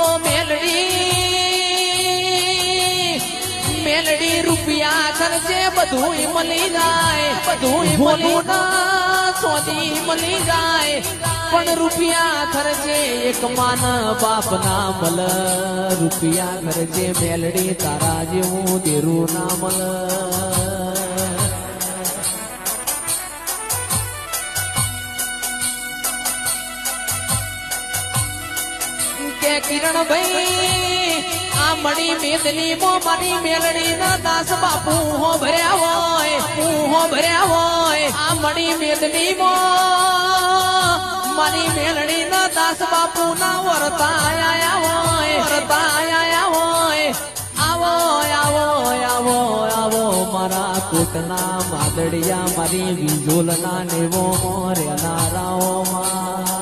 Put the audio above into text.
ઓ મેલડી રૂપિયા ખર્ચે બધું મળી જાય, બધું મળી જાય, સોની મળી જાય, પણ રૂપિયા ખર્ચે એક માન બાપ ના મલ. રૂપિયા ખર્ચે મેલડી તારા જેવું દેરું ના મલ. કે કિરણ ભાઈ આ મણી મેદની મો મારી મેલડી ના દાસ બાપુ હો ભર્યા હોય, હો ભર્યા હોય. આ મણી મેદની મો મારી મેલડી ના દાસ બાપુ ના વરતા આયા હોય, વરતા આયા હોય. આવો આવો આવો આવો મારા કોટના માદડિયા મારી વિજોલના નેવો મોર્યા રાઓ માં.